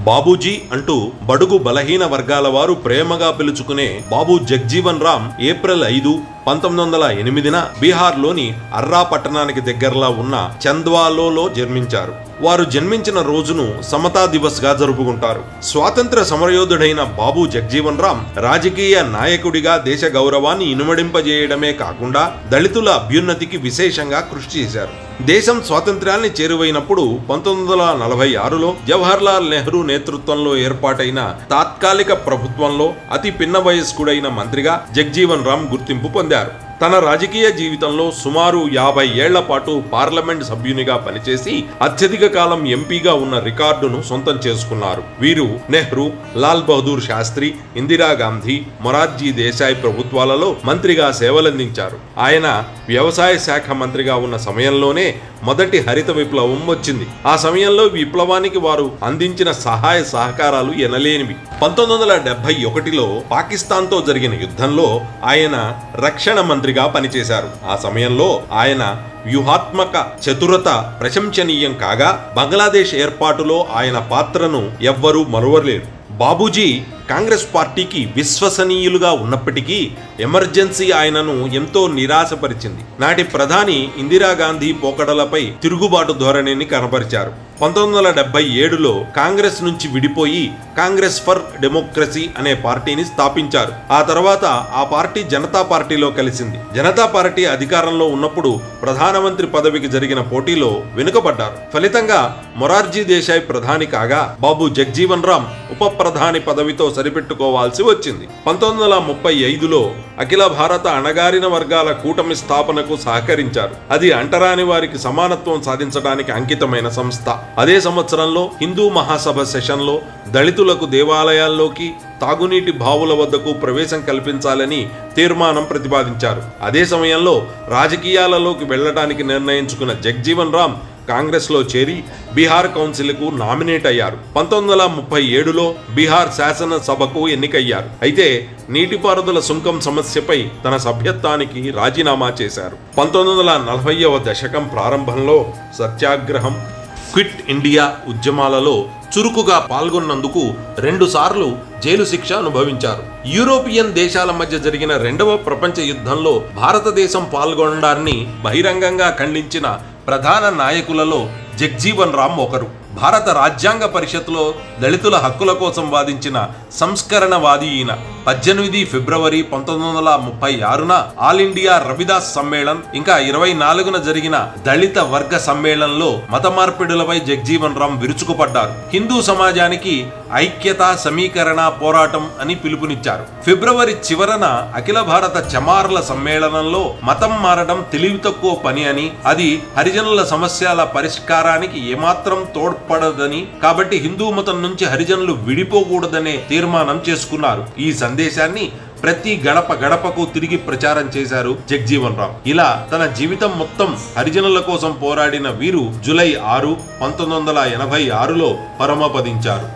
బాబూజీ అంటూ బడుగు బలహీన వర్గాల వారు ప్రేమగా పిలుచుకునే బాబు జగ్జీవన్ రామ్ ఏప్రిల్ 5, 1908న బీహార్లోని అర్రా పట్టణానికి దగ్గరలో ఉన్న చంద్వాలో జన్మించారు. వారు జన్మించిన రోజును సమతా దివస్ గా జరుపుకుంటారు. స్వాతంత్ర సమరయోధుడైన బాబు జగ్జీవన్ రామ్ రాజకీయ నాయకుడిగా దేశ గౌరవాన్ని ఇనుమడింపజేయడమే కాకుండా దళితుల అభ్యున్నతికి విశేషంగా కృషి చేశారు. దేశం స్వాతంత్ర్యాన్ని చేరువైనప్పుడు 1946లో జవహర్లాల్ నెహ్రూ నేతృత్వంలో ఏర్పాటైన తాత్కాలిక ప్రభుత్వంలో అతి పిన్న వయస్కుడైన మంత్రిగా జగ్జీవన్ రామ్ గుర్తింపు పొందారు. తన రాజకీయ జీవితంలో సుమారు 50 ఏళ్ల పాటు పార్లమెంట్ సభ్యునిగా పనిచేసి అత్యధిక కాలం ఎంపీగా ఉన్న రికార్డును సొంతం చేసుకున్నారు. వీరు నెహ్రూ, లాల్ బహదూర్ శాస్త్రి, ఇందిరాగాంధీ, మొరార్జీ దేశాయ్ ప్రభుత్వాలలో మంత్రిగా సేవలందించారు. ఆయన వ్యవసాయ శాఖ మంత్రిగా ఉన్న సమయంలోనే మొదటి హరిత విప్లవం వచ్చింది. ఆ సమయంలో విప్లవానికి వారు అందించిన సహాయ సహకారాలు ఎనలేనివి. 1971లో పాకిస్తాన్తో జరిగిన యుద్ధంలో ఆయన రక్షణ మంత్రిగా పనిచేశారు. ఆ సమయంలో ఆయన వ్యూహాత్మక చతురత ప్రశంసనీయం కాగా బంగ్లాదేశ్ ఏర్పాటులో ఆయన పాత్రను ఎవ్వరూ మరువలేరు. బాబూజీ కాంగ్రెస్ పార్టీకి విశ్వసనీయులుగా ఉన్నప్పటికీ ఎమర్జెన్సీ ఆయనను ఎంతో నిరాశపరిచింది. నాటి ప్రధాని ఇందిరాగాంధీ పోకడలపై తిరుగుబాటు ధోరణిని కనబరిచారు. 1977లో కాంగ్రెస్ నుంచి విడిపోయి కాంగ్రెస్ ఫర్ డెమోక్రసీ అనే పార్టీని స్థాపించారు. ఆ తర్వాత ఆ పార్టీ జనతా పార్టీలో కలిసింది. జనతా పార్టీ అధికారంలో ఉన్నప్పుడు ప్రధానమంత్రి పదవికి జరిగిన పోటీలో వెనుకబడ్డారు. ఫలితంగా మొరార్జీ దేశాయ్ ప్రధాని కాగా బాబు జగ్జీవన్ రామ్ ఉప ప్రధాని పదవితో సరిపెట్టుకోవాల్సి వచ్చింది. 1935లో అఖిల భారత అణగారిన వర్గాల కూటమి స్థాపనకు సహకరించారు. అది అంటరాని వారికి సమానత్వం సాధించడానికి అంకితమైన సంస్థ. అదే సంవత్సరంలో హిందూ మహాసభ సెషన్లో దళితులకు దేవాలయాల్లోకి, తాగునీటి బావుల వద్దకు ప్రవేశం కల్పించాలని తీర్మానం ప్రతిపాదించారు. అదే సమయంలో రాజకీయాలలోకి వెళ్లడానికి నిర్ణయించుకున్న జగ్జీవన్ రామ్ కాంగ్రెస్లో చేరి బీహార్ కౌన్సిల్కు నామినేట్ అయ్యారు. 1937లో బీహార్ శాసనసభకు ఎన్నికయ్యారు. అయితే నీటిపారుదల సుంకం సమస్యపై తన సభ్యత్వానికి రాజీనామా చేశారు. 1940వ దశకం ప్రారంభంలో సత్యాగ్రహం, క్విట్ ఇండియా ఉద్యమాలలో చురుకుగా పాల్గొన్నందుకు 2 సార్లు జైలు శిక్ష అనుభవించారు. యూరోపియన్ దేశాల మధ్య జరిగిన 2వ ప్రపంచ యుద్ధంలో భారతదేశం పాల్గొనడాన్ని బహిరంగంగా ఖండించిన ప్రధాన నాయకులలో జగ్జీవన్ రామ్ ఒకరు. భారత రాజ్యాంగ పరిషత్లో దళితుల హక్కుల కోసం వాదించిన సంస్కరణవాది ఈయన. 18 ఫిబ్రవరి 1936న ఆల్ ఇండియా రవిదాస్ సమ్మేళన్, ఇంకా 24న జరిగిన దళిత వర్గ సమ్మేళనంలో మత మార్పిడులపై జగ్జీవన్ రామ్ విరుచుకుపడ్డారు. హిందూ సమాజానికి ఐక్యత, సమీకరణ పోరాటం అని పిలుపునిచ్చారు. ఫిబ్రవరి చివరన అఖిల భారత చమార్ల సమ్మేళనంలో మతం మారడం తెలివి తక్కువ పని అని, అది హరిజనుల సమస్యల పరిష్కారానికి ఏమాత్రం తోడ్పడదని, కాబట్టి హిందూ మతం నుంచి హరిజనులు విడిపోకూడదనే తీర్మానం చేసుకున్నారు. ఈ సందేశాన్ని ప్రతి గడప గడపకు తిరిగి ప్రచారం చేశారు జగ్జీవన్ రామ్. ఇలా తన జీవితం మొత్తం హరిజనుల కోసం పోరాడిన వీరు జూలై 6, 1986లో పరమపదించారు.